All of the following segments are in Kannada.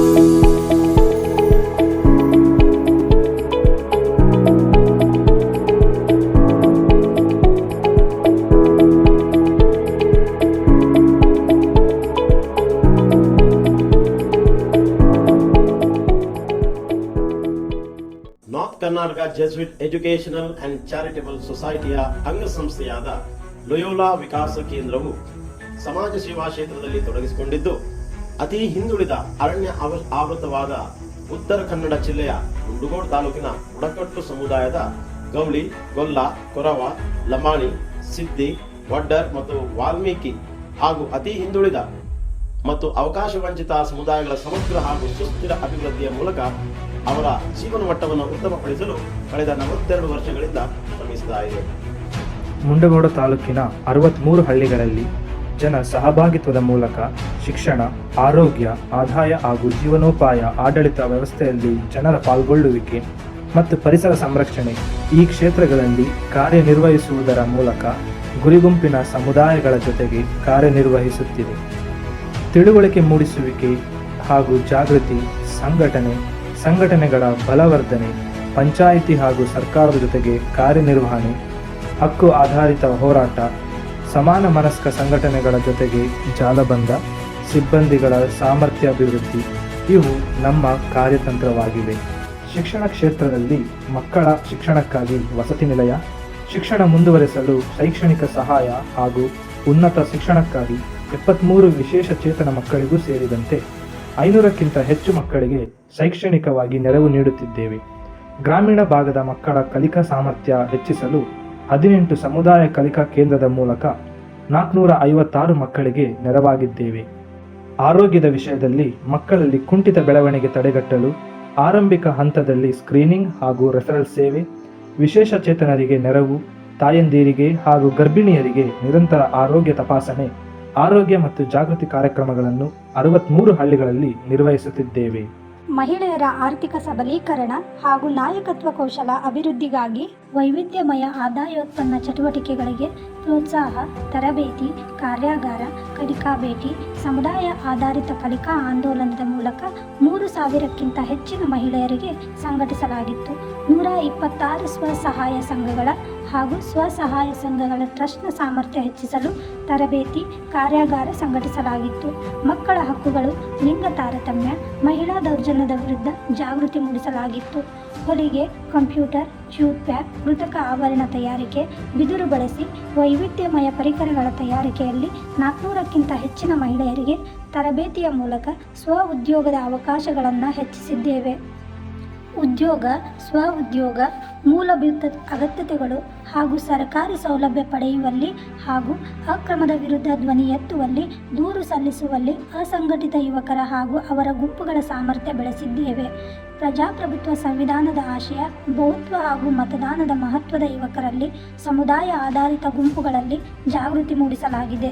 North Karnataka Jesuit educational and charitable ಸೊಸೈಟಿಯ ಅಂಗಸಂಸ್ಥೆಯಾದ ಲೊಯೋಲಾ ವಿಕಾಸ ಕೇಂದ್ರವು ಸಮಾಜ ಸೇವಾ ಕ್ಷೇತ್ರದಲ್ಲಿ ತೊಡಗಿಸಿಕೊಂಡಿದ್ದು, ಅತಿ ಹಿಂದುಳಿದ ಅರಣ್ಯ ಆವೃತವಾದ ಉತ್ತರ ಕನ್ನಡ ಜಿಲ್ಲೆಯ ಮುಂಡಗೋಡ ತಾಲೂಕಿನ ಬುಡಕಟ್ಟು ಸಮುದಾಯದ ಗೌಳಿ, ಗೊಲ್ಲ, ಕೊರವ, ಲಂಬಾಣಿ, ಸಿದ್ದಿ, ವಡ್ಡರ್ ಮತ್ತು ವಾಲ್ಮೀಕಿ ಹಾಗೂ ಅತಿ ಹಿಂದುಳಿದ ಮತ್ತು ಅವಕಾಶ ವಂಚಿತ ಸಮುದಾಯಗಳ ಸಮಗ್ರ ಹಾಗೂ ಸುಸ್ಥಿರ ಅಭಿವೃದ್ಧಿಯ ಮೂಲಕ ಅವರ ಜೀವನ ಮಟ್ಟವನ್ನು ಉತ್ತಮಪಡಿಸಲು ಕಳೆದ 42 ವರ್ಷಗಳಿಂದ ಶ್ರಮಿಸುತ್ತಾ ಇದೆ. ಮುಂಡಗೋಡ ತಾಲೂಕಿನ 63 ಹಳ್ಳಿಗಳಲ್ಲಿ ಜನ ಸಹಭಾಗಿತ್ವದ ಮೂಲಕ ಶಿಕ್ಷಣ, ಆರೋಗ್ಯ, ಆದಾಯ ಹಾಗೂ ಜೀವನೋಪಾಯ ಆಡಳಿತ ವ್ಯವಸ್ಥೆಯಲ್ಲಿ ಜನರ ಪಾಲ್ಗೊಳ್ಳುವಿಕೆ ಮತ್ತು ಪರಿಸರ ಸಂರಕ್ಷಣೆ ಈ ಕ್ಷೇತ್ರಗಳಲ್ಲಿ ಕಾರ್ಯನಿರ್ವಹಿಸುವುದರ ಮೂಲಕ ಗುರಿಗುಂಪಿನ ಸಮುದಾಯಗಳ ಜೊತೆಗೆ ಕಾರ್ಯನಿರ್ವಹಿಸುತ್ತಿದೆ. ತಿಳುವಳಿಕೆ ಮೂಡಿಸುವಿಕೆ ಹಾಗೂ ಜಾಗೃತಿ, ಸಂಘಟನೆಗಳ ಬಲವರ್ಧನೆ, ಪಂಚಾಯಿತಿ ಹಾಗೂ ಸರ್ಕಾರದ ಜೊತೆಗೆ ಕಾರ್ಯನಿರ್ವಹಣೆ, ಹಕ್ಕು ಆಧಾರಿತ ಹೋರಾಟ, ಸಮಾನ ಮನಸ್ಕ ಸಂಘಟನೆಗಳ ಜೊತೆಗೆ ಜಾಲಬಂಧ, ಸಿಬ್ಬಂದಿಗಳ ಸಾಮರ್ಥ್ಯ ಅಭಿವೃದ್ಧಿ ಇವು ನಮ್ಮ ಕಾರ್ಯತಂತ್ರವಾಗಿವೆ. ಶಿಕ್ಷಣ ಕ್ಷೇತ್ರದಲ್ಲಿ ಮಕ್ಕಳ ಶಿಕ್ಷಣಕ್ಕಾಗಿ ವಸತಿ ನಿಲಯ, ಶಿಕ್ಷಣ ಮುಂದುವರೆಸಲು ಶೈಕ್ಷಣಿಕ ಸಹಾಯ ಹಾಗೂ ಉನ್ನತ ಶಿಕ್ಷಣಕ್ಕಾಗಿ 73 ವಿಶೇಷ ಚೇತನ ಮಕ್ಕಳಿಗೂ ಸೇರಿದಂತೆ 500ಕ್ಕಿಂತ ಹೆಚ್ಚು ಮಕ್ಕಳಿಗೆ ಶೈಕ್ಷಣಿಕವಾಗಿ ನೆರವು ನೀಡುತ್ತಿದ್ದೇವೆ. ಗ್ರಾಮೀಣ ಭಾಗದ ಮಕ್ಕಳ ಕಲಿಕಾ ಸಾಮರ್ಥ್ಯ ಹೆಚ್ಚಿಸಲು 18 ಸಮುದಾಯ ಕಲಿಕಾ ಕೇಂದ್ರದ ಮೂಲಕ 456 ಮಕ್ಕಳಿಗೆ ನೆರವಾಗಿದ್ದೇವೆ. ಆರೋಗ್ಯದ ವಿಷಯದಲ್ಲಿ ಮಕ್ಕಳಲ್ಲಿ ಕುಂಠಿತ ಬೆಳವಣಿಗೆ ತಡೆಗಟ್ಟಲು ಆರಂಭಿಕ ಹಂತದಲ್ಲಿ ಸ್ಕ್ರೀನಿಂಗ್ ಹಾಗೂ ರೆಫರಲ್ ಸೇವೆ, ವಿಶೇಷ ಚೇತನರಿಗೆ ನೆರವು, ತಾಯಂದಿರಿಗೆ ಹಾಗೂ ಗರ್ಭಿಣಿಯರಿಗೆ ನಿರಂತರ ಆರೋಗ್ಯ ತಪಾಸಣೆ, ಆರೋಗ್ಯ ಮತ್ತು ಜಾಗೃತಿ ಕಾರ್ಯಕ್ರಮಗಳನ್ನು 63 ಹಳ್ಳಿಗಳಲ್ಲಿ ನಿರ್ವಹಿಸುತ್ತಿದ್ದೇವೆ. ಮಹಿಳೆಯರ ಆರ್ಥಿಕ ಸಬಲೀಕರಣ ಹಾಗೂ ನಾಯಕತ್ವ ಕೌಶಲ ಅಭಿವೃದ್ಧಿಗಾಗಿ ವೈವಿಧ್ಯಮಯ ಆದಾಯೋತ್ಪನ್ನ ಚಟುವಟಿಕೆಗಳಿಗೆ ಪ್ರೋತ್ಸಾಹ, ತರಬೇತಿ, ಕಾರ್ಯಾಗಾರ, ಕಲಿಕಾ ಭೇಟಿ, ಸಮುದಾಯ ಆಧಾರಿತ ಕಲಿಕಾ ಆಂದೋಲನದ ಮೂಲಕ 3,000ಕ್ಕಿಂತ ಹೆಚ್ಚಿನ ಮಹಿಳೆಯರಿಗೆ ಸಂಘಟಿಸಲಾಗಿತ್ತು. 126 ಸ್ವಸಹಾಯ ಸಂಘಗಳ ಹಾಗೂ ಸ್ವಸಹಾಯ ಸಂಘಗಳ ಟ್ರಸ್ಟ್ನ ಸಾಮರ್ಥ್ಯ ಹೆಚ್ಚಿಸಲು ತರಬೇತಿ, ಕಾರ್ಯಾಗಾರ ಸಂಘಟಿಸಲಾಗಿತ್ತು. ಮಕ್ಕಳ ಹಕ್ಕುಗಳು, ಲಿಂಗ ತಾರತಮ್ಯ, ಮಹಿಳಾ ದೌರ್ಜನ್ಯದ ವಿರುದ್ಧ ಜಾಗೃತಿ ಮೂಡಿಸಲಾಗಿತ್ತು. ಹೊಲಿಗೆ, ಕಂಪ್ಯೂಟರ್, ಜ್ಯೂಟ್ ಬ್ಯಾಗ್, ಕೃತಕ ಆಭರಣ ತಯಾರಿಕೆ, ಬಿದಿರು ಬಳಸಿ ವೈವಿಧ್ಯಮಯ ಪರಿಕರಗಳ ತಯಾರಿಕೆಯಲ್ಲಿ 400ಕ್ಕಿಂತ ಹೆಚ್ಚಿನ ಮಹಿಳೆಯರಿಗೆ ತರಬೇತಿಯ ಮೂಲಕ ಸ್ವ ಉದ್ಯೋಗದ ಅವಕಾಶಗಳನ್ನು ಹೆಚ್ಚಿಸಿದ್ದೇವೆ. ಉದ್ಯೋಗ, ಸ್ವ ಉದ್ಯೋಗ, ಮೂಲಭೂತ ಅಗತ್ಯತೆಗಳು ಹಾಗೂ ಸರ್ಕಾರಿ ಸೌಲಭ್ಯ ಪಡೆಯುವಲ್ಲಿ ಹಾಗೂ ಅಕ್ರಮದ ವಿರುದ್ಧ ಧ್ವನಿ ಎತ್ತುವಲ್ಲಿ, ದೂರು ಸಲ್ಲಿಸುವಲ್ಲಿ ಅಸಂಘಟಿತ ಯುವಕರ ಹಾಗೂ ಅವರ ಗುಂಪುಗಳ ಸಾಮರ್ಥ್ಯ ಬೆಳೆಸಿದ್ದೇವೆ. ಪ್ರಜಾಪ್ರಭುತ್ವ ಸಂವಿಧಾನದ ಆಶಯ, ಬಹುತ್ವ ಹಾಗೂ ಮತದಾನದ ಮಹತ್ವದ ಯುವಕರಲ್ಲಿ ಸಮುದಾಯ ಆಧಾರಿತ ಗುಂಪುಗಳಲ್ಲಿ ಜಾಗೃತಿ ಮೂಡಿಸಲಾಗಿದೆ.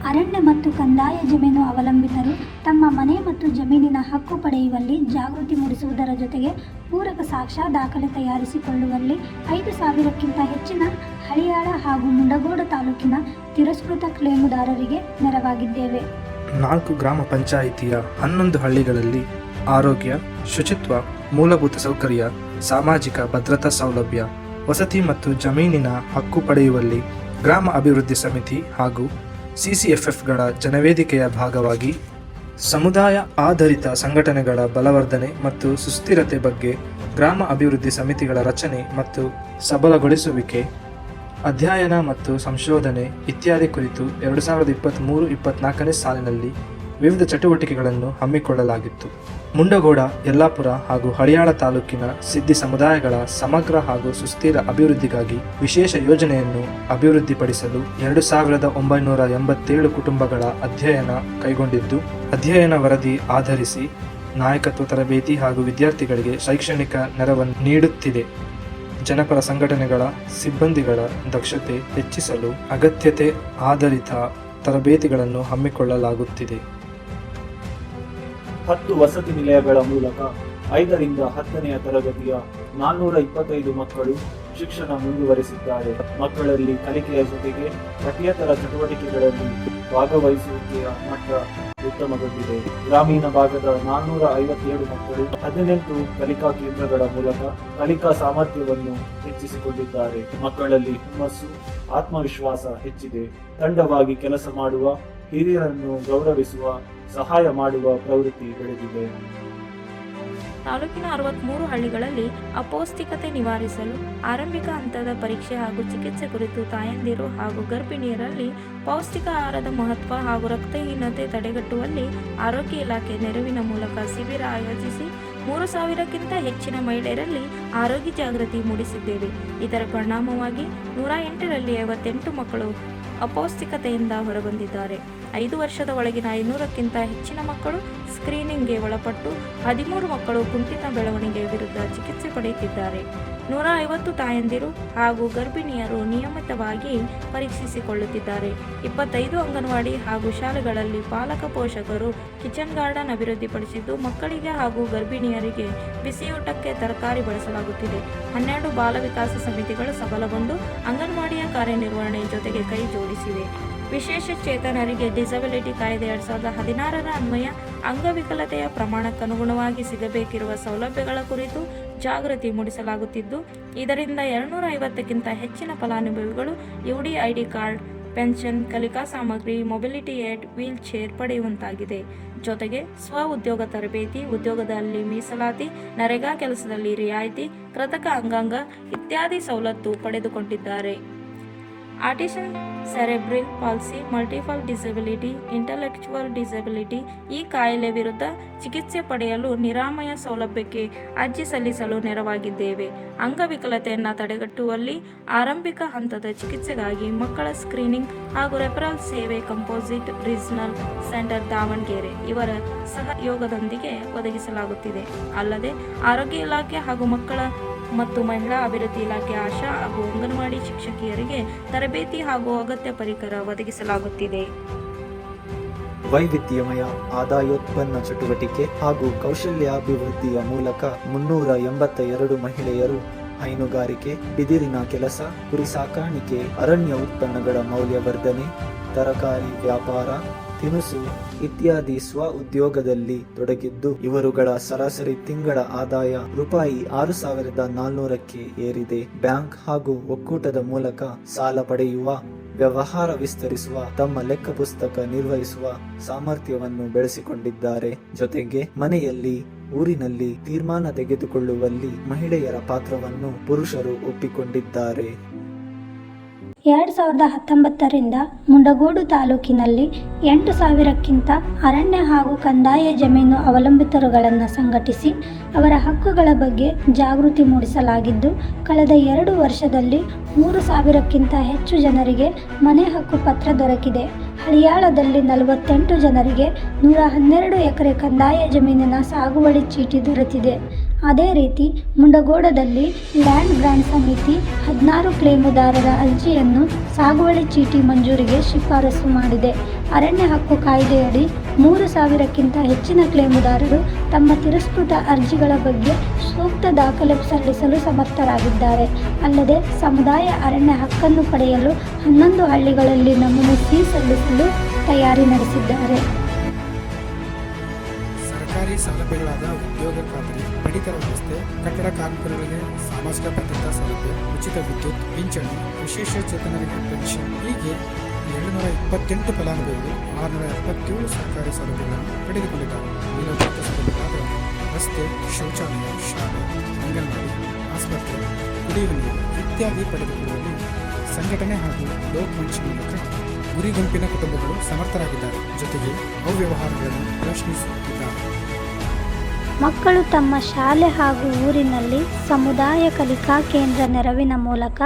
ಅರಣ್ಯ ಮತ್ತು ಕಂದಾಯ ಜಮೀನು ಅವಲಂಬಿತರು ತಮ್ಮ ಮನೆ ಮತ್ತು ಜಮೀನಿನ ಹಕ್ಕು ಪಡೆಯುವಲ್ಲಿ ಜಾಗೃತಿ ಮೂಡಿಸುವುದರ ಜೊತೆಗೆ ಪೂರಕ ಸಾಕ್ಷ್ಯ ದಾಖಲೆ ತಯಾರಿಸಿಕೊಳ್ಳುವಲ್ಲಿ 5,000ಕ್ಕಿಂತ ಹೆಚ್ಚಿನ ಹಳಿಯಾಳ ಹಾಗೂ ಮುಂಡಗೋಡ ತಾಲೂಕಿನ ತಿರಸ್ಕೃತ ಕ್ಲೇಮುದಾರರಿಗೆ ನೆರವಾಗಿದ್ದೇವೆ. 4 ಗ್ರಾಮ ಪಂಚಾಯಿತಿಯ 11 ಹಳ್ಳಿಗಳಲ್ಲಿ ಆರೋಗ್ಯ, ಶುಚಿತ್ವ, ಮೂಲಭೂತ ಸೌಕರ್ಯ, ಸಾಮಾಜಿಕ ಭದ್ರತಾ ಸೌಲಭ್ಯ, ವಸತಿ ಮತ್ತು ಜಮೀನಿನ ಹಕ್ಕು ಪಡೆಯುವಲ್ಲಿ ಗ್ರಾಮ ಅಭಿವೃದ್ಧಿ ಸಮಿತಿ ಹಾಗೂ CCFFಗಳ ಜನವೇದಿಕೆಯ ಭಾಗವಾಗಿ ಸಮುದಾಯ ಆಧಾರಿತ ಸಂಘಟನೆಗಳ ಬಲವರ್ಧನೆ ಮತ್ತು ಸುಸ್ಥಿರತೆ ಬಗ್ಗೆ ಗ್ರಾಮ ಅಭಿವೃದ್ಧಿ ಸಮಿತಿಗಳ ರಚನೆ ಮತ್ತು ಸಬಲಗೊಳಿಸುವಿಕೆ, ಅಧ್ಯಯನ ಮತ್ತು ಸಂಶೋಧನೆ ಇತ್ಯಾದಿ ಕುರಿತು 2023-24ನೇ ಸಾಲಿನಲ್ಲಿ ವಿವಿಧ ಚಟುವಟಿಕೆಗಳನ್ನು ಹಮ್ಮಿಕೊಳ್ಳಲಾಗಿತ್ತು. ಮುಂಡಗೋಡ, ಯಲ್ಲಾಪುರ ಹಾಗೂ ಹಳಿಯಾಳ ತಾಲೂಕಿನ ಸಿದ್ದಿ ಸಮುದಾಯಗಳ ಸಮಗ್ರ ಹಾಗೂ ಸುಸ್ಥಿರ ಅಭಿವೃದ್ಧಿಗಾಗಿ ವಿಶೇಷ ಯೋಜನೆಯನ್ನು ಅಭಿವೃದ್ಧಿಪಡಿಸಲು 2,987 ಕುಟುಂಬಗಳ ಅಧ್ಯಯನ ಕೈಗೊಂಡಿದ್ದು, ಅಧ್ಯಯನ ವರದಿ ಆಧರಿಸಿ ನಾಯಕತ್ವ ತರಬೇತಿ ಹಾಗೂ ವಿದ್ಯಾರ್ಥಿಗಳಿಗೆ ಶೈಕ್ಷಣಿಕ ನೆರವನ್ನು ನೀಡುತ್ತಿದೆ. ಜನಪರ ಸಂಘಟನೆಗಳ ಸಿಬ್ಬಂದಿಗಳ ದಕ್ಷತೆ ಹೆಚ್ಚಿಸಲು ಅಗತ್ಯತೆ ಆಧಾರಿತ ತರಬೇತಿಗಳನ್ನು ಹಮ್ಮಿಕೊಳ್ಳಲಾಗುತ್ತಿದೆ. 10 ವಸತಿ ನಿಲಯಗಳ ಮೂಲಕ 5ರಿಂದ 10ನೆಯ ತರಗತಿಯ 425 ಮಕ್ಕಳು ಶಿಕ್ಷಣ ಮುಂದುವರೆಸಿದ್ದಾರೆ. ಮಕ್ಕಳಲ್ಲಿ ಕಲಿಕೆಯ ಜೊತೆಗೆ ಪಠ್ಯೇತರ ಚಟುವಟಿಕೆಗಳಲ್ಲಿ ಭಾಗವಹಿಸುವಿಕೆಯ ಮಟ್ಟ ಉತ್ತಮಗೊಂಡಿದೆ. ಗ್ರಾಮೀಣ ಭಾಗದ 457 ಮಕ್ಕಳು 18 ಕಲಿಕಾ ಕೇಂದ್ರಗಳ ಮೂಲಕ ಕಲಿಕಾ ಸಾಮರ್ಥ್ಯವನ್ನು ಹೆಚ್ಚಿಸಿಕೊಂಡಿದ್ದಾರೆ. ಮಕ್ಕಳಲ್ಲಿ ಹುಮ್ಮಸ್ಸು, ಆತ್ಮವಿಶ್ವಾಸ ಹೆಚ್ಚಿದೆ. ತಂಡವಾಗಿ ಕೆಲಸ ಮಾಡುವ, ಹಿರಿಯರನ್ನು ಗೌರವಿಸುವ, ಸಹಾಯ ಮಾಡುವ ಪ್ರವೃತ್ತಿ ಬೆಳೆದಿದೆ. ತಾಲೂಕಿನ 63 ಹಳ್ಳಿಗಳಲ್ಲಿ ಅಪೌಷ್ಟಿಕತೆ ನಿವಾರಿಸಲು ಆರಂಭಿಕ ಹಂತದ ಪರೀಕ್ಷೆ ಹಾಗೂ ಚಿಕಿತ್ಸೆ ಕುರಿತು ತಾಯಂದಿರು ಹಾಗೂ ಗರ್ಭಿಣಿಯರಲ್ಲಿ ಪೌಷ್ಟಿಕ ಆಹಾರದ ಮಹತ್ವ ಹಾಗೂ ರಕ್ತಹೀನತೆ ತಡೆಗಟ್ಟುವಲ್ಲಿ ಆರೋಗ್ಯ ಇಲಾಖೆ ನೆರವಿನ ಮೂಲಕ ಶಿಬಿರ ಆಯೋಜಿಸಿ 3,000ಕ್ಕಿಂತ ಹೆಚ್ಚಿನ ಮಹಿಳೆಯರಲ್ಲಿ ಆರೋಗ್ಯ ಜಾಗೃತಿ ಮೂಡಿಸಿದ್ದೇವೆ. ಇದರ ಪರಿಣಾಮವಾಗಿ 108ರಲ್ಲಿ 58 ಮಕ್ಕಳು ಅಪೌಷ್ಟಿಕತೆಯಿಂದ ಹೊರಬಂದಿದ್ದಾರೆ. 5 ವರ್ಷದ ಒಳಗಿನ 500ಕ್ಕಿಂತ ಹೆಚ್ಚಿನ ಮಕ್ಕಳು ಸ್ಕ್ರೀನಿಂಗ್ಗೆ ಒಳಪಟ್ಟು 13 ಮಕ್ಕಳು ಕುಂಠಿತ ಬೆಳವಣಿಗೆ ವಿರುದ್ಧ ಚಿಕಿತ್ಸೆ ಪಡೆಯುತ್ತಿದ್ದಾರೆ. 150 ತಾಯಂದಿರು ಹಾಗೂ ಗರ್ಭಿಣಿಯರು ನಿಯಮಿತವಾಗಿ ಪರೀಕ್ಷಿಸಿಕೊಳ್ಳುತ್ತಿದ್ದಾರೆ. 25 ಅಂಗನವಾಡಿ ಹಾಗೂ ಶಾಲೆಗಳಲ್ಲಿ ಪಾಲಕ ಪೋಷಕರು ಕಿಚನ್ ಗಾರ್ಡನ್ ಅಭಿವೃದ್ಧಿಪಡಿಸಿದ್ದು ಮಕ್ಕಳಿಗೆ ಹಾಗೂ ಗರ್ಭಿಣಿಯರಿಗೆ ಬಿಸಿಯೂಟಕ್ಕೆ ತರಕಾರಿ ಬಳಸಲಾಗುತ್ತಿದೆ. 12 ಬಾಲ ವಿಕಾಸ ಸಮಿತಿಗಳು ಸಫಲಗೊಂಡು ಅಂಗನವಾಡಿಯ ಕಾರ್ಯನಿರ್ವಹಣೆ ಜೊತೆಗೆ ಕೈ ಜೋಡಿಸಿವೆ. ವಿಶೇಷ ಚೇತನರಿಗೆ ಡಿಸಬಿಲಿಟಿ ಕಾಯ್ದೆ 2016ರ ಅನ್ವಯ ಅಂಗವಿಕಲತೆಯ ಪ್ರಮಾಣಕ್ಕನುಗುಣವಾಗಿ ಸಿಗಬೇಕಿರುವ ಸೌಲಭ್ಯಗಳ ಕುರಿತು ಜಾಗೃತಿ ಮೂಡಿಸಲಾಗುತ್ತಿದ್ದು, ಇದರಿಂದ 250ಕ್ಕಿಂತ ಹೆಚ್ಚಿನ ಫಲಾನುಭವಿಗಳು ಯುಡಿಐಡಿ ಕಾರ್ಡ್, ಪೆನ್ಷನ್, ಕಲಿಕಾ ಸಾಮಗ್ರಿ, ಮೊಬಿಲಿಟಿ ಏಡ್, ವೀಲ್ ಚೇರ್ ಪಡೆಯುವಂತಾಗಿದೆ. ಜೊತೆಗೆ ಸ್ವ ಉದ್ಯೋಗ ತರಬೇತಿ, ಉದ್ಯೋಗದಲ್ಲಿ ಮೀಸಲಾತಿ, ನರೇಗಾ ಕೆಲಸದಲ್ಲಿ ರಿಯಾಯಿತಿ, ಕೃತಕ ಅಂಗಾಂಗ ಇತ್ಯಾದಿ ಸವಲತ್ತು ಪಡೆದುಕೊಂಡಿದ್ದಾರೆ. Autism, cerebral policy, multiple disability, intellectual disability ಈ ಕಾಯಿಲೆ ವಿರುದ್ಧ ಚಿಕಿತ್ಸೆ ಪಡೆಯಲು ನಿರಾಮಯ ಸೌಲಭ್ಯಕ್ಕೆ ಅರ್ಜಿ ಸಲ್ಲಿಸಲು ನೆರವಾಗಿದ್ದೇವೆ. ಅಂಗವಿಕಲತೆಯನ್ನು ತಡೆಗಟ್ಟುವಲ್ಲಿ ಆರಂಭಿಕ ಹಂತದ ಚಿಕಿತ್ಸೆಗಾಗಿ ಮಕ್ಕಳ ಸ್ಕ್ರೀನಿಂಗ್ ಹಾಗೂ ರೆಫರಲ್ ಸೇವೆ ಕಂಪೋಸಿಟ್ ರೀಜನಲ್ ಸೆಂಟರ್ ದಾವಣಗೆರೆ ಇವರ ಸಹಯೋಗದೊಂದಿಗೆ ಒದಗಿಸಲಾಗುತ್ತಿದೆ. ಅಲ್ಲದೆ ಆರೋಗ್ಯ ಇಲಾಖೆ ಹಾಗೂ ಮಕ್ಕಳ ಮತ್ತು ಮಹಿಳಾ ಅಭಿವೃದ್ಧಿ ಇಲಾಖೆ ಆಶಾ ಹಾಗೂ ಅಂಗನವಾಡಿ ಶಿಕ್ಷಕಿಯರಿಗೆ ತರಬೇತಿ ಹಾಗೂ ಅಗತ್ಯ ಪರಿಕರ ಒದಗಿಸಲಾಗುತ್ತಿದೆ. ವೈವಿಧ್ಯಮಯ ಆದಾಯೋತ್ಪನ್ನ ಚಟುವಟಿಕೆ ಹಾಗೂ ಕೌಶಲ್ಯಾಭಿವೃದ್ಧಿಯ ಮೂಲಕ 382 ಮಹಿಳೆಯರು ಹೈನುಗಾರಿಕೆ, ಬಿದಿರಿನ ಕೆಲಸ, ಕುರಿ ಸಾಕಾಣಿಕೆ, ಅರಣ್ಯ ಉತ್ಪನ್ನಗಳ ಮೌಲ್ಯವರ್ಧನೆ, ತರಕಾರಿ ವ್ಯಾಪಾರ, ತಿನಿಸು ಇತ್ಯಾದಿ ಸ್ವ ಉದ್ಯೋಗದಲ್ಲಿ ತೊಡಗಿದ್ದು ಇವರುಗಳ ಸರಾಸರಿ ತಿಂಗಳ ಆದಾಯ ರೂಪಾಯಿ 6,400ಕ್ಕೆ ಏರಿದೆ. ಬ್ಯಾಂಕ್ ಹಾಗೂ ಒಕ್ಕೂಟದ ಮೂಲಕ ಸಾಲ ಪಡೆಯುವ, ವ್ಯವಹಾರ ವಿಸ್ತರಿಸುವ, ತಮ್ಮ ಲೆಕ್ಕ ಪುಸ್ತಕ ನಿರ್ವಹಿಸುವ ಸಾಮರ್ಥ್ಯವನ್ನು ಬೆಳೆಸಿಕೊಂಡಿದ್ದಾರೆ. ಜೊತೆಗೆ ಮನೆಯಲ್ಲಿ, ಊರಿನಲ್ಲಿ ತೀರ್ಮಾನ ತೆಗೆದುಕೊಳ್ಳುವಲ್ಲಿ ಮಹಿಳೆಯರ ಪಾತ್ರವನ್ನು ಪುರುಷರು ಒಪ್ಪಿಕೊಂಡಿದ್ದಾರೆ. 2019ರಿಂದ ಮುಂಡಗೋಡು ತಾಲೂಕಿನಲ್ಲಿ 8,000ಕ್ಕಿಂತ ಅರಣ್ಯ ಹಾಗೂ ಕಂದಾಯ ಜಮೀನು ಅವಲಂಬಿತರುಗಳನ್ನು ಸಂಘಟಿಸಿ ಅವರ ಹಕ್ಕುಗಳ ಬಗ್ಗೆ ಜಾಗೃತಿ ಮೂಡಿಸಲಾಗಿದ್ದು, ಕಳೆದ 2 ವರ್ಷದಲ್ಲಿ 3,000ಕ್ಕಿಂತ ಹೆಚ್ಚು ಜನರಿಗೆ ಮನೆ ಹಕ್ಕು ಪತ್ರ ದೊರಕಿದೆ. ಹಳಿಯಾಳದಲ್ಲಿ 48 ಜನರಿಗೆ 112 ಎಕರೆ ಕಂದಾಯ ಜಮೀನಿನ ಸಾಗುವಳಿ ಚೀಟಿ ದೊರೆತಿದೆ. ಅದೇ ರೀತಿ ಮುಂಡಗೋಡದಲ್ಲಿ ಲ್ಯಾಂಡ್ ಗ್ರಾಂಟ್ ಸಮಿತಿ 16 ಕ್ಲೇಮುದಾರರ ಅರ್ಜಿಯನ್ನು ಸಾಗುವಳಿ ಚೀಟಿ ಮಂಜೂರಿಗೆ ಶಿಫಾರಸು ಮಾಡಿದೆ. ಅರಣ್ಯ ಹಕ್ಕು ಕಾಯ್ದೆಯಡಿ 3,000ಕ್ಕಿಂತ ಹೆಚ್ಚಿನ ಕ್ಲೇಮುದಾರರು ತಮ್ಮ ತಿರಸ್ಕೃತ ಅರ್ಜಿಗಳ ಬಗ್ಗೆ ಸೂಕ್ತ ದಾಖಲೆ ಸಲ್ಲಿಸಲು ಸಮರ್ಥರಾಗಿದ್ದಾರೆ. ಅಲ್ಲದೆ ಸಮುದಾಯ ಅರಣ್ಯ ಹಕ್ಕನ್ನು ಪಡೆಯಲು 11 ಹಳ್ಳಿಗಳಲ್ಲಿ ನಮೂನೆ ಸಿ ಸಲ್ಲಿಸಲು ತಯಾರಿ ನಡೆಸಿದ್ದಾರೆ. ಸರ್ಕಾರಿ ಸೌಲಭ್ಯಗಳಾದ ಉದ್ಯೋಗ ಖಾತ್ರಿ, ಪಡಿತರ ವ್ಯವಸ್ಥೆ, ಕಟ್ಟಡ ಕಾರ್ಮಿಕರಿಗೆ ಸಾಮಾಜಿಕ ಭದ್ರತಾ ಸೌಲಭ್ಯ, ಉಚಿತ ವಿದ್ಯುತ್, ಪಿಂಚಣಿ, ವಿಶೇಷ ಚೇತನರಿಗೆ ಪೆನ್ಷನ್ ಹೀಗೆ 728 ಫಲಾನುಭವಿಗಳು 677 ಸರ್ಕಾರಿ ಸೌಲಭ್ಯಗಳನ್ನು ಪಡೆದುಕೊಂಡಿದ್ದಾರೆ. ಮೂಲಭೂತ ಸೌಲಭ್ಯಗಳಾದ ರಸ್ತೆ, ಶೌಚಾಲಯ, ಶಾಲೆ, ಅಂಗನವಾಡಿ, ಆಸ್ಪತ್ರೆ, ಕುಡಿಯುವ ನೀರು ಇತ್ಯಾದಿ ಪಡೆದುಕೊಳ್ಳಲು ಸಂಘಟನೆ ಹಾಗೂ ಲೋಕ್ ಮಂಚ್ ಮೂಲಕ ಗುರಿ ಗುಂಪಿನ ಕುಟುಂಬಗಳು ಸಮರ್ಥರಾಗಿದ್ದಾರೆ. ಜೊತೆಗೆ ಅವ್ಯವಹಾರಗಳನ್ನು ಪ್ರಶ್ನಿಸುತ್ತಿದ್ದಾರೆ. ಮಕ್ಕಳು ತಮ್ಮ ಶಾಲೆ ಹಾಗೂ ಊರಿನಲ್ಲಿ ಸಮುದಾಯ ಕಲಿಕಾ ಕೇಂದ್ರ ನೆರವಿನ ಮೂಲಕ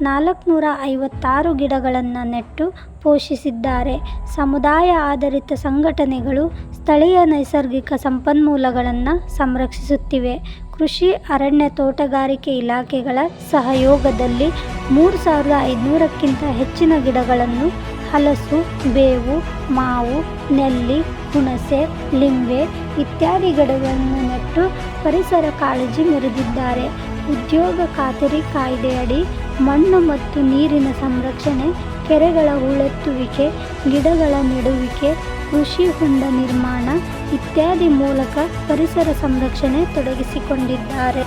456 ಗಿಡಗಳನ್ನು ನೆಟ್ಟು ಪೋಷಿಸಿದ್ದಾರೆ. ಸಮುದಾಯ ಆಧಾರಿತ ಸಂಘಟನೆಗಳು ಸ್ಥಳೀಯ ನೈಸರ್ಗಿಕ ಸಂಪನ್ಮೂಲಗಳನ್ನು ಸಂರಕ್ಷಿಸುತ್ತಿವೆ. ಕೃಷಿ, ಅರಣ್ಯ, ತೋಟಗಾರಿಕೆ ಇಲಾಖೆಗಳ ಸಹಯೋಗದಲ್ಲಿ 3,500ಕ್ಕಿಂತ ಹೆಚ್ಚಿನ ಗಿಡಗಳನ್ನು ಹಲಸು, ಬೇವು, ಮಾವು, ನೆಲ್ಲಿ, ಹುಣಸೆ, ಲಿಂಬೆ ಇತ್ಯಾದಿ ಗಿಡಗಳನ್ನು ನೆಟ್ಟು ಪರಿಸರ ಕಾಳಜಿ ಮೆರೆದಿದ್ದಾರೆ. ಉದ್ಯೋಗ ಖಾತರಿ ಕಾಯ್ದೆಯಡಿ ಮಣ್ಣು ಮತ್ತು ನೀರಿನ ಸಂರಕ್ಷಣೆ ಕೆರೆಗಳ ಹೂಳೆತ್ತುವಿಕೆ, ಗಿಡಗಳ ನೆಡುವಿಕೆ, ಕೃಷಿ ಹೊಂಡ ನಿರ್ಮಾಣ ಇತ್ಯಾದಿ ಮೂಲಕ ಪರಿಸರ ಸಂರಕ್ಷಣೆ ತೊಡಗಿಸಿಕೊಂಡಿದ್ದಾರೆ.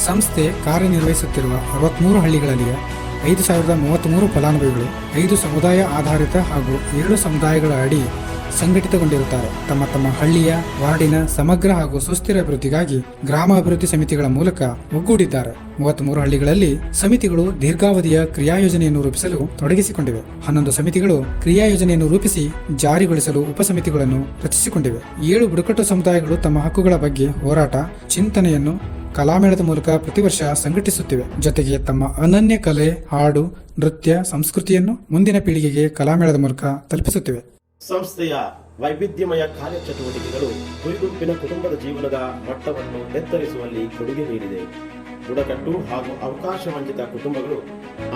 ಸಂಸ್ಥೆ ಕಾರ್ಯನಿರ್ವಹಿಸುತ್ತಿರುವ 63 ಹಳ್ಳಿಗಳಲ್ಲಿಯ 5033 ಫಲಾನುಭವಿಗಳು 5 ಸಮುದಾಯ ಆಧಾರಿತ ಹಾಗೂ 2 ಸಮುದಾಯಗಳ ಅಡಿ ಸಂಘಟಿತಗೊಂಡಿರುತ್ತಾರೆ. ತಮ್ಮ ತಮ್ಮ ಹಳ್ಳಿಯ ವಾರ್ಡಿನ ಸಮಗ್ರ ಹಾಗೂ ಸುಸ್ಥಿರ ಅಭಿವೃದ್ಧಿಗಾಗಿ ಗ್ರಾಮ ಅಭಿವೃದ್ಧಿ ಸಮಿತಿಗಳ ಮೂಲಕ ಒಗ್ಗೂಡಿದ್ದಾರೆ. 33 ಹಳ್ಳಿಗಳಲ್ಲಿ ಸಮಿತಿಗಳು ದೀರ್ಘಾವಧಿಯ ಕ್ರಿಯಾಯೋಜನೆಯನ್ನು ರೂಪಿಸಲು ತೊಡಗಿಸಿಕೊಂಡಿವೆ. 11 ಸಮಿತಿಗಳು ಕ್ರಿಯಾಯೋಜನೆಯನ್ನು ರೂಪಿಸಿ ಜಾರಿಗೊಳಿಸಲು ಉಪಸಮಿತಿಗಳನ್ನು ರಚಿಸಿಕೊಂಡಿವೆ. 7 ಬುಡಕಟ್ಟು ಸಮುದಾಯಗಳು ತಮ್ಮ ಹಕ್ಕುಗಳ ಬಗ್ಗೆ ಹೋರಾಟ ಚಿಂತನೆಯನ್ನು ಕಲಾಮೇಳದ ಮೂಲಕ ಪ್ರತಿ ವರ್ಷ ಸಂಘಟಿಸುತ್ತಿವೆ. ಜೊತೆಗೆ ತಮ್ಮ ಅನನ್ಯ ಕಲೆ, ಹಾಡು, ನೃತ್ಯ, ಸಂಸ್ಕೃತಿಯನ್ನು ಮುಂದಿನ ಪೀಳಿಗೆಗೆ ಕಲಾಮೇಳದ ಮೂಲಕ ತಲುಪಿಸುತ್ತಿವೆ. ಸಂಸ್ಥೆಯ ವೈವಿಧ್ಯಮಯ ಕಾರ್ಯಚಟುವಟಿಕೆಗಳು ಗುಂಪಿನ ಕುಟುಂಬದ ಜೀವನದ ಮಟ್ಟವನ್ನು ಎತ್ತರಿಸುವಲ್ಲಿ ಕೊಡುಗೆ ನೀಡಿದೆ. ಬುಡಕಟ್ಟು ಹಾಗೂ ಅವಕಾಶ ವಂಚಿತ ಕುಟುಂಬಗಳು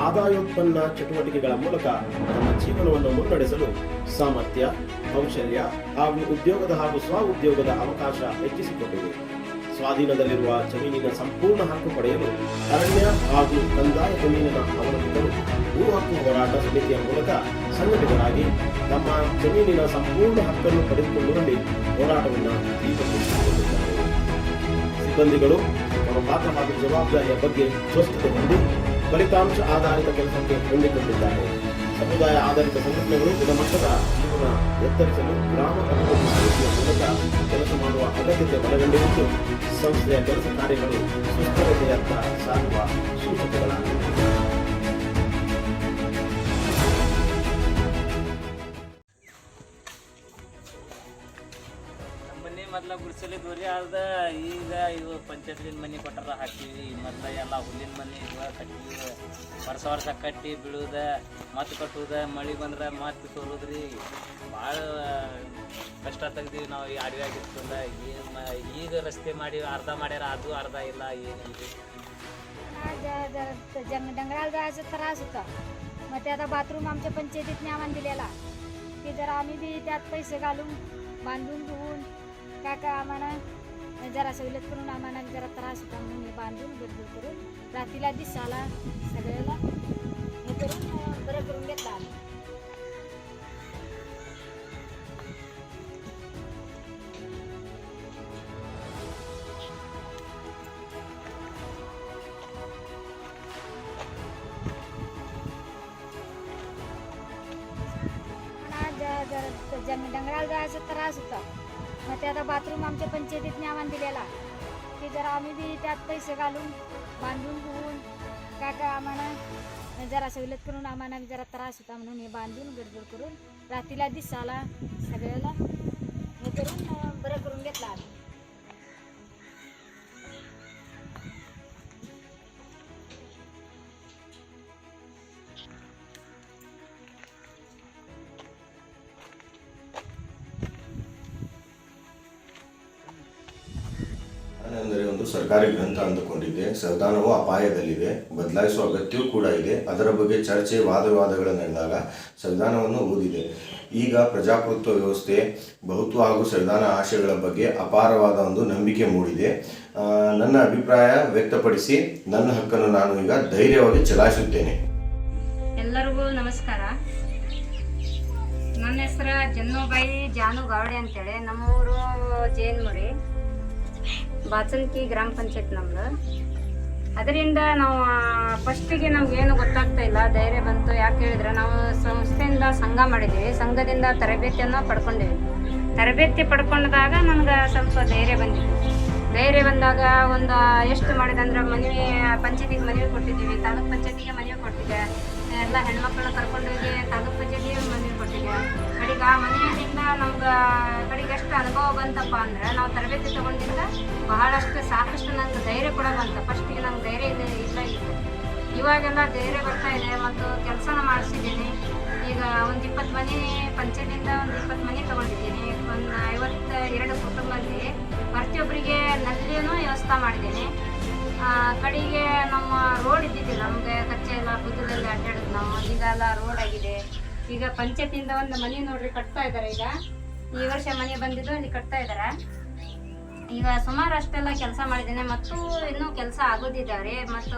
ಆದಾಯೋತ್ಪನ್ನ ಚಟುವಟಿಕೆಗಳ ಮೂಲಕ ತಮ್ಮ ಜೀವನವನ್ನು ಮುನ್ನಡೆಸಲು ಸಾಮರ್ಥ್ಯ, ಕೌಶಲ್ಯ ಹಾಗೂ ಉದ್ಯೋಗದ ಹಾಗೂ ಸ್ವ ಉದ್ಯೋಗದ ಅವಕಾಶ ಹೆಚ್ಚಿಸಿಕೊಂಡಿವೆ. ಸ್ವಾಧೀನದಲ್ಲಿರುವ ಜಮೀನಿನ ಸಂಪೂರ್ಣ ಹಕ್ಕು ಪಡೆಯಲು ಅರಣ್ಯ ಹಾಗೂ ಕಂದಾಯ ಜಮೀನಿನ ಅವಲಂಬಿತರು ಭೂ ಹಕ್ಕು ಹೋರಾಟ ಸಮಿತಿಯ ಮೂಲಕ ಸಂಘಟಿತರಾಗಿ ತಮ್ಮ ಜಮೀನಿನ ಸಂಪೂರ್ಣ ಹಕ್ಕನ್ನು ಪಡೆದುಕೊಳ್ಳುವಲ್ಲಿ ಹೋರಾಟವನ್ನು ತೀವ್ರಗೊಳಿಸಿಕೊಂಡಿದ್ದಾರೆ. ಸಿಬ್ಬಂದಿಗಳು ತಮ್ಮ ಪಾತ್ರ ಹಾಗೂ ಜವಾಬ್ದಾರಿಯ ಬಗ್ಗೆ ಸ್ಪಷ್ಟತೆ ಹೊಂದಿ ಫಲಿತಾಂಶ ಆಧಾರಿತ ಕೆಲಸಕ್ಕೆ ಹೊಂದಿಕೊಂಡಿದ್ದಾರೆ. ಸಮುದಾಯ ಆಧಾರಿತ ಸಂಘಟನೆಗಳು ಗುಣಮಟ್ಟದ ಜೀವನ ಎತ್ತರಿಸಲು ಗ್ರಾಮ ಅಭಿವೃದ್ಧಿ ಸಮಿತಿಯ ಮೂಲಕ ಕೆಲಸ ಮಾಡುವ ಅಗತ್ಯತೆ ಬಲಗೊಂಡಿದ್ದು ಸಂಸ್ಥೆಯ ಕೆಲಸ ಕಾರ್ಯಗಳು ಸುಸ್ಥಿರತೆಯತ್ತ ಸಾಗುವ ಸೂಚಕಗಳಾಗಿವೆ. ಮನೆ ಮೊದ್ಲ ಗುಡಿಸಲಿದ್ದು ರೀ ಅದ ಈಗ ಇವು ಪಂಚಾಯತ್ಲಿನ ಮನೆ ಕೊಟ್ಟಾರ ಹಾಕಿವಿ. ಮೊದ್ಲ ಎಲ್ಲ ಹುಲ್ಲಿನ ಮನೆ ಕಟ್ಟಿವಿ. ವರ್ಷ ಕಟ್ಟಿ ಬೀಳುದ ಮತ್ತೆ ಕಟ್ಟುದ, ಮಳೆ ಬಂದ್ರೆ ಮತ್ತೆ ಸೋಲುದ್ರಿ. ಭಾಳ ಕಷ್ಟ ತೆಗ್ದೀವಿ ನಾವು. ಈ ಅಡವಿ ಆಗಿರ್ತದ ಈಗ ರಸ್ತೆ ಮಾಡಿ ಅರ್ಧ ಮಾಡ್ಯಾರ, ಅದು ಅರ್ಧ ಇಲ್ಲ, ಏನಿಲ್ಲ. डंगराला जायचा त्रास होता. मग ते आता बाथरूम आमच्या पंचायतीतने आम्हाला दिलेला की जरा आम्ही बी त्यात पैसे घालून बांधून धुवून काय आम्हाला जरा सवलत करून आम्हाला जरा त्रास होता म्हणून हे बांधून गडबड करून रात्रीला दिसाला सगळ्याला हे करून बरं करून घेतला आम्ही. डंगराला जायचा त्रास होता. मग ते आता बाथरूम आमच्या पंचायतीतने आम्हाला दिलेला की जरा आम्ही बी त्यात पैसे घालून बांधून धुवून काय आम्हाला जरा सवलत करून आम्हाला जरा त्रास होता म्हणून हे बांधून गडबड करून रात्रीला दिसाला सगळ्याला हे करून बरं करून घेतला आम्ही. ಅಂದರೆ ಒಂದು ಸರ್ಕಾರಿ ಗ್ರಂಥ ಅಂದುಕೊಂಡಿದ್ದೆ. ಸಂವಿಧಾನವು ಅಪಾಯದಲ್ಲಿದೆ, ಬದಲಾಯಿಸುವ ಅಗತ್ಯವೂ ಕೂಡ ಇದೆ. ಅದರ ಬಗ್ಗೆ ಚರ್ಚೆ ವಾದವಿವಾದಗಳು ನಡೆದಾಗ ಸಂವಿಧಾನವನ್ನು ಓದಿದೆ. ಈಗ ಪ್ರಜಾಪ್ರಭುತ್ವ ವ್ಯವಸ್ಥೆ, ಬಹುತ್ವ ಹಾಗೂ ಸಂವಿಧಾನ ಆಶಯಗಳ ಬಗ್ಗೆ ಅಪಾರವಾದ ಒಂದು ನಂಬಿಕೆ ಮೂಡಿದೆ. ನನ್ನ ಅಭಿಪ್ರಾಯ ವ್ಯಕ್ತಪಡಿಸಿ ನನ್ನ ಹಕ್ಕನ್ನು ನಾನು ಈಗ ಧೈರ್ಯವಾಗಿ ಚಲಾಯಿಸುತ್ತೇನೆ. ಎಲ್ಲರಿಗೂ ನಮಸ್ಕಾರ. ನನ್ನ ಹೆಸರು ಜನ್ನೂಬಾಯಿ ಜಾನು ಗಾವಡೆ ಅಂತೇಳಿ. ನಮ್ಮೂರು ಜೇನ್ಮುರಿ, ಬಾಚನ್ಕಿ ಗ್ರಾಮ ಪಂಚಾಯತ್ ನಮ್ದು. ಅದರಿಂದ ನಾವು ಫಸ್ಟಿಗೆ ನಮಗೇನು ಗೊತ್ತಾಗ್ತಾ ಇಲ್ಲ, ಧೈರ್ಯ ಬಂತು. ಯಾಕೆ ಹೇಳಿದ್ರೆ ನಾವು ಸಂಸ್ಥೆಯಿಂದ ಸಂಘ ಮಾಡಿದ್ದೀವಿ, ಸಂಘದಿಂದ ತರಬೇತಿಯನ್ನು ಪಡ್ಕೊಂಡಿವಿ. ತರಬೇತಿ ಪಡ್ಕೊಂಡಾಗ ನಮ್ಗೆ ಸ್ವಲ್ಪ ಧೈರ್ಯ ಬಂದಿತ್ತು. ಧೈರ್ಯ ಬಂದಾಗ ಒಂದು ಎಷ್ಟು ಮಾಡಿದೆ ಅಂದ್ರೆ ಮನವಿ ಪಂಚಾಯತಿಗೆ ಮನವಿ ಕೊಟ್ಟಿದ್ದೀವಿ, ತಾಲೂಕ್ ಪಂಚಾಯತಿಗೆ ಮನವಿ ಕೊಟ್ಟಿದ್ದೆ, ಎಲ್ಲ ಹೆಣ್ಮಕ್ಳನ್ನ ಕರ್ಕೊಂಡೋಗಿ ತಾಲೂಕ್ ಪಂಚಾಯತಿಗೆ ಮನವಿ ಕೊಟ್ಟಿದ್ದೆ. ಕಡೆಗೆ ಆ ಮನೆಯಿಂದ ನಮ್ಗೆ ಕಡೆಗೆ ಎಷ್ಟು ಅನುಭವ ಬಂತಪ್ಪ ಅಂದ್ರೆ ನಾವು ತರಬೇತಿ ತೊಗೊಂಡಿಂದ ಬಹಳಷ್ಟು ಸಾಕಷ್ಟು ನಂಗೆ ಧೈರ್ಯ ಕೂಡ ಬಂತು. ಫಸ್ಟಿಗೆ ನಂಗೆ ಧೈರ್ಯ ಇಲ್ಲ ಇತ್ತು. ಇವಾಗೆಲ್ಲ ಧೈರ್ಯ ಬರ್ತಾ ಇದೆ ಮತ್ತು ಕೆಲಸನ ಮಾಡಿಸಿದ್ದೀನಿ. ಈಗ ಒಂದು 20 ಮನೆ ಪಂಚಾಯತಿಯಿಂದ ಒಂದು 20 ಮನೆ ತೊಗೊಂಡಿದ್ದೀನಿ. ಒಂದು 52 ಕುಟುಂಬದಲ್ಲಿ ಪ್ರತಿಯೊಬ್ಬರಿಗೆ ನಲ್ಲಿನೂ ವ್ಯವಸ್ಥೆ ಮಾಡಿದ್ದೀನಿ. ಕಡೆಗೆ ನಮ್ಮ ರೋಡ್ ಇದ್ದಿದ್ದಿಲ್ಲ, ನಮಗೆ ಕಚ್ಚೆ ಎಲ್ಲ ಬುದ್ಧದಲ್ಲಿ ಅಡ್ಡಾಡೋದು ನಾವು. ಈಗೆಲ್ಲ ರೋಡ್ ಆಗಿದೆ. ಈಗ ಪಂಚಾಯತಿಯಿಂದ ಒಂದು ಮನೆ ನೋಡ್ರಿ ಕಟ್ತಾ ಇದ್ದಾರೆ. ಈಗ ಈ ವರ್ಷ ಮನೆ ಬಂದಿದ್ದು ಅಲ್ಲಿ ಕಟ್ತಾ ಇದ್ದಾರೆ. ಈಗ ಸುಮಾರು ಅಷ್ಟೆಲ್ಲ ಕೆಲಸ ಮಾಡಿದ್ದೇನೆ ಮತ್ತು ಇನ್ನೂ ಕೆಲಸ ಆಗೋದಿದ್ದಾರೆ. ಮತ್ತು